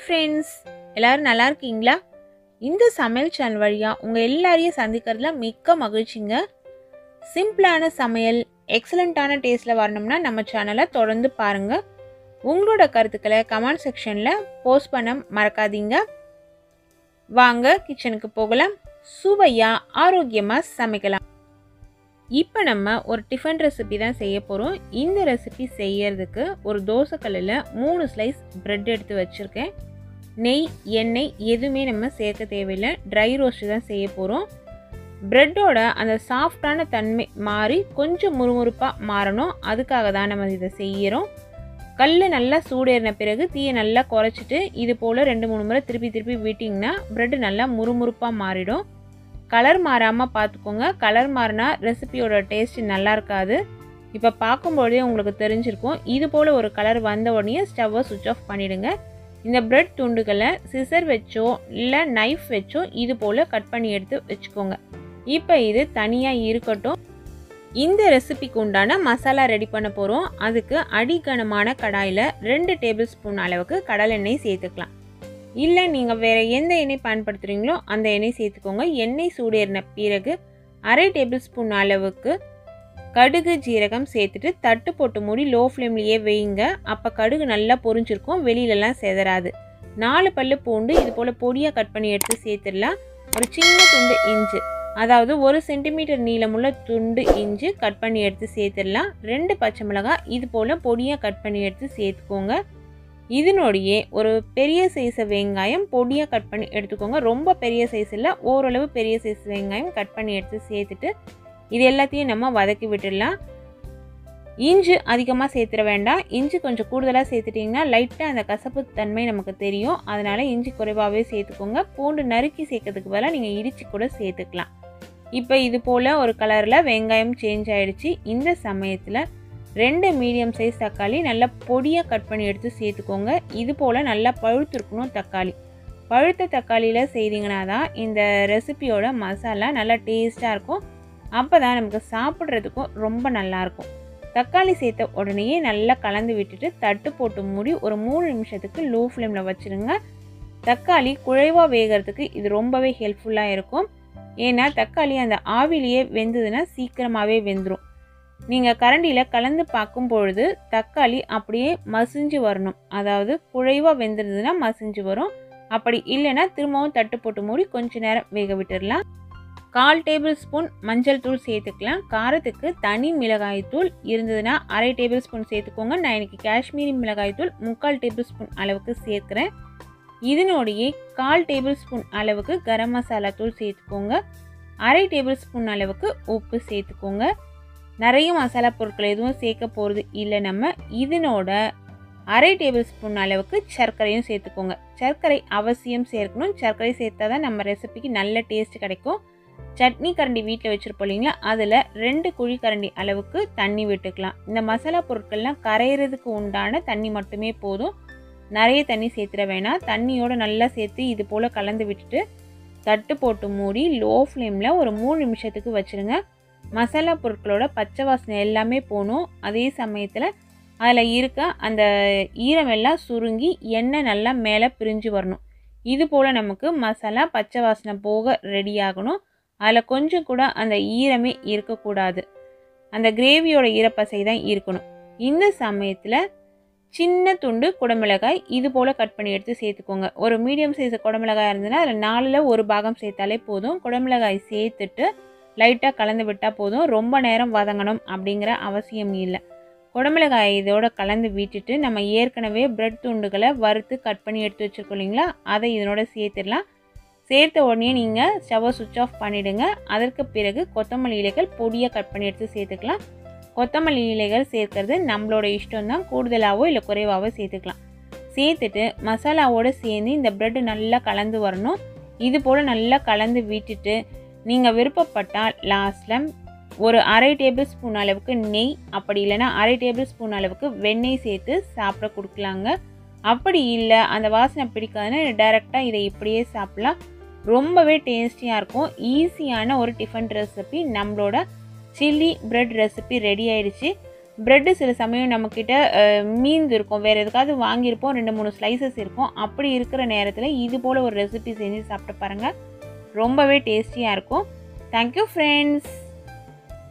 Friends, எல்லாரும் நல்லா இருக்கீங்களா? இந்த சமையல் சேனல் வழியாக உங்கள் எல்லாரையும் சந்திக்கிறதுல மிக்க மகிழ்ச்சிங்க. சிம்பிளான சமையல் எக்ஸலண்ட்டான டேஸ்ட்டில் வரணும்னா நம்ம சேனலை தொடர்ந்து பாருங்கள். உங்களோட கருத்துக்களை கமெண்ட் செக்ஷனில் போஸ்ட் பண்ண மறக்காதீங்க. வாங்க கிச்சனுக்கு போகலாம். சுவையாக ஆரோக்கியமாக சமைக்கலாம். இப்போ நம்ம ஒரு டிஃபன் ரெசிபி தான் செய்ய போகிறோம். இந்த ரெசிபி செய்யறதுக்கு ஒரு தோசைக்கல்லில் 3 ஸ்லைஸ் பிரெட் எடுத்து வச்சுருக்கேன். நெய் எண்ணெய் எதுவுமே நம்ம சேர்க்க தேவையில்லை. ட்ரை ரோஸ்ட் தான் செய்ய போகிறோம். பிரெட்டோட அந்த சாஃப்டான தன்மை மாறி கொஞ்சம் முறுமுறுப்பாக மாறணும். அதுக்காக தான் நம்ம இதை செய்கிறோம். கல் நல்லா சூடேறின பிறகு தீயை நல்லா குறைச்சிட்டு இது போல் 2-3 முறை திருப்பி விட்டிங்கன்னா பிரெட் நல்லா முறுமுறுப்பாக மாறிடும். கலர் மாறாமல் பார்த்துக்கோங்க. கலர் மாறினா ரெசிபியோட டேஸ்ட் நல்லா இருக்காது. இப்போ பார்க்கும்போதே உங்களுக்கு தெரிஞ்சிருக்கும். இது போல் ஒரு கலர் வந்த உடனே ஸ்டவ்வை சுவிட்ச் ஆஃப் பண்ணிவிடுங்க. இந்த பிரெட் துண்டுகளை சிசர் வச்சோ இல்லை நைஃப் வச்சோ இது போல் கட் பண்ணி எடுத்து வச்சுக்கோங்க. இப்போ இது தனியாக இருக்கட்டும். இந்த ரெசிபிக்கு உண்டான மசாலா ரெடி பண்ண போகிறோம். அதுக்கு அடிகனமான கடாயில் 2 டேபிள் ஸ்பூன் அளவுக்கு கடலெண்ணெய் சேர்த்துக்கலாம். இல்லை நீங்கள் வேறு எந்த எண்ணெய் பயன்படுத்துகிறீங்களோ அந்த எண்ணெய் சேர்த்துக்கோங்க. எண்ணெய் சூடேறின பிறகு 1/2 டேபிள் ஸ்பூன் அளவுக்கு கடுகு ஜீரகம் சேர்த்துட்டு தட்டு போட்டு மூடி லோ ஃப்ளேம்லேயே வைங்க. அப்போ கடுகு நல்லா பொரிஞ்சிருக்கும், வெளியிலலாம் செதறாது. 4 பல்லு பூண்டு இது போல் பொடியாக கட் பண்ணி எடுத்து சேர்த்துடலாம். ஒரு சின்ன துண்டு இஞ்சி, அதாவது 1 சென்டிமீட்டர் நீளமுள்ள துண்டு இஞ்சி கட் பண்ணி எடுத்து சேர்த்துடலாம். 2 பச்சை மிளகாய் இது போல் பொடியாக கட் பண்ணி எடுத்து சேர்த்துக்கோங்க. இதனோடையே ஒரு பெரிய சைஸ் வெங்காயம் பொடியாக கட் பண்ணி எடுத்துக்கோங்க. ரொம்ப பெரிய சைஸ் இல்லை, ஓரளவு பெரிய சைஸ் வெங்காயம் கட் பண்ணி எடுத்து சேர்த்துட்டு இது எல்லாத்தையும் நம்ம வதக்கி விட்டுடலாம். இஞ்சி அதிகமாக சேர்த்துட வேண்டாம். இஞ்சி கொஞ்சம் கூடுதலாக சேர்த்துட்டிங்கன்னா லைட்டாக அந்த கசப்பு தன்மை நமக்கு தெரியும். அதனால் இஞ்சி குறைவாகவே சேர்த்துக்கோங்க. பூண்டு நறுக்கி சேர்க்கறதுக்கு பதிலாக நீங்கள் இடித்து கூட சேர்த்துக்கலாம். இப்போ இது போல் ஒரு கலரில் வெங்காயம் சேஞ்ச் ஆகிடுச்சு. இந்த சமயத்தில் 2 மீடியம் சைஸ் தக்காளி நல்லா பொடியாக கட் பண்ணி எடுத்து சேர்த்துக்கோங்க. இது போல் நல்லா பழுத்திருக்கணும் தக்காளி. பழுத்த தக்காளியில் செய்தீங்கன்னா தான் இந்த ரெசிபியோட மசாலா நல்லா டேஸ்ட்டாக இருக்கும். அப்போ தான் நமக்கு சாப்பிட்றதுக்கும் ரொம்ப நல்லாயிருக்கும். தக்காளி சேர்த்த உடனேயே நல்லா கலந்து விட்டுட்டு தட்டு போட்டு மூடி ஒரு 3 நிமிஷத்துக்கு லோ ஃப்ளேமில் வச்சுருங்க. தக்காளி குழைவாக வேகிறதுக்கு இது ரொம்பவே ஹெல்ப்ஃபுல்லாக இருக்கும். ஏன்னா தக்காளி அந்த ஆவிலேயே வெந்ததுன்னா சீக்கிரமாகவே வெந்துடும். நீங்கள் கரண்டியில் கலந்து பார்க்கும் பொழுது தக்காளி அப்படியே மசிஞ்சு வரணும். அதாவது குழைவாக வெந்துருதுன்னா மசிஞ்சு வரும். அப்படி இல்லைன்னா திரும்பவும் தட்டு போட்டு மூடி கொஞ்சம் நேரம் வேக விட்டுடலாம். 1/4 டேபிள் ஸ்பூன் மஞ்சள் தூள் சேர்த்துக்கலாம். காரத்துக்கு தனி மிளகாய் தூள் இருந்ததுன்னா 1/2 டேபிள் ஸ்பூன் சேர்த்துக்கோங்க. நான் இன்றைக்கி காஷ்மீரி மிளகாய் தூள் 3/4 டேபிள் ஸ்பூன் அளவுக்கு சேர்க்குறேன். இதனோடையே 1/4 டேபிள் ஸ்பூன் அளவுக்கு கரம் மசாலா தூள் சேர்த்துக்கோங்க. 1/2 டேபிள் ஸ்பூன் அளவுக்கு உப்பு சேர்த்துக்கோங்க. நிறைய மசாலா பொருட்கள் எதுவும் சேர்க்க போகிறது இல்லை. நம்ம இதனோட 1/2 டேபிள் ஸ்பூன் அளவுக்கு சர்க்கரையும் சேர்த்துக்கோங்க. சர்க்கரை அவசியம் சேர்க்கணும். சர்க்கரை சேர்த்தா தான் நம்ம ரெசிபிக்கு நல்ல டேஸ்ட் கிடைக்கும். சட்னி கரண்டி வீட்டில் வச்சுருப்போம் இல்லைங்களா, அதில் 2 குழிக்கரண்டி அளவுக்கு தண்ணி விட்டுக்கலாம். இந்த மசாலா பொருட்கள்லாம் கரையிறதுக்கு உண்டான தண்ணி மட்டுமே போதும். நிறைய தண்ணி சேர்த்துட வேணாம். தண்ணியோடு நல்லா சேர்த்து இது போல் கலந்து விட்டுட்டு தட்டு போட்டு மூடி லோ ஃப்ளேமில் ஒரு 3 நிமிஷத்துக்கு வச்சுருங்க. மசாலா பொருட்களோட பச்சை வாசனை எல்லாமே போகணும். அதே சமயத்தில் அதில் இருக்க அந்த ஈரமெல்லாம் சுருங்கி எண்ணெய் நல்லா மேலே பிரிஞ்சு வரணும். இது போல் நமக்கு மசாலா பச்சை வாசனை போக ரெடி ஆகணும். அதில் கொஞ்சம் கூட அந்த ஈரமே இருக்கக்கூடாது. அந்த கிரேவியோட ஈரப்பசை தான் இருக்கணும். இந்த சமயத்தில் சின்ன துண்டு குடமிளகாய் இது போல் கட் பண்ணி எடுத்து சேர்த்துக்கோங்க. ஒரு மீடியம் சைஸ் குடமிளகாய் இருந்ததுன்னா அதில் 4ல் 1 பாகம் சேர்த்தாலே போதும். குடமிளகாய் சேர்த்துட்டு லைட்டாக கலந்து விட்டால் போதும். ரொம்ப நேரம் வதங்கணும் அப்படிங்கிற அவசியம் இல்லை. குடமிளகாய் இதோட கலந்து விட்டுட்டு நம்ம ஏற்கனவே பிரெட் துண்டுகளை வறுத்து கட் பண்ணி எடுத்து வச்சுருக்கோம் இல்லைங்களா, அதை இதனோட சேர்த்துடலாம். சேர்த்த உடனே நீங்கள் ஸ்டவ்வை சுவிட்ச் ஆஃப் பண்ணிவிடுங்க. அதற்கு பிறகு கொத்தமல்லி இலைகள் பொடியாக கட் பண்ணி எடுத்து சேர்த்துக்கலாம். கொத்தமல்லி இலைகள் சேர்க்கறது நம்மளோட இஷ்டம் தான். கூடுதலாகவோ இல்லை குறைவாகவோ சேர்த்துக்கலாம். சேர்த்துட்டு மசாலாவோடு சேர்ந்து இந்த பிரெட் நல்லா கலந்து வரணும். இது போல் நல்லா கலந்து விட்டுட்டு நீங்கள் விருப்பப்பட்டால் லாஸ்ட்டில் ஒரு 1/2 டேபிள் ஸ்பூன் அளவுக்கு நெய், அப்படி இல்லைன்னா 1/2 டேபிள் ஸ்பூன் அளவுக்கு வெண்ணெய் சேர்த்து சாப்பிட கொடுக்கலாங்க. அப்படி இல்லை அந்த வாசனை பிடிக்காதுன்னா டைரெக்டாக இதை இப்படியே சாப்பிட்லாம். ரொம்பவே டேஸ்டியாக இருக்கும். ஈஸியான ஒரு டிஃபன் ரெசிபி நம்மளோட சில்லி பிரெட் ரெசிபி ரெடி ஆயிடுச்சு. ப்ரெட்டு சில சமயம் நம்மக்கிட்ட மீந்து இருக்கும், வேறு எதுக்காவது வாங்கியிருப்போம், 2-3 ஸ்லைசஸ் இருக்கும். அப்படி இருக்கிற நேரத்தில் இது போல் ஒரு ரெசிபி செஞ்சு சாப்பிட்டு பாருங்கள், ரொம்பவே டேஸ்டியாக இருக்கும். Thank you friends.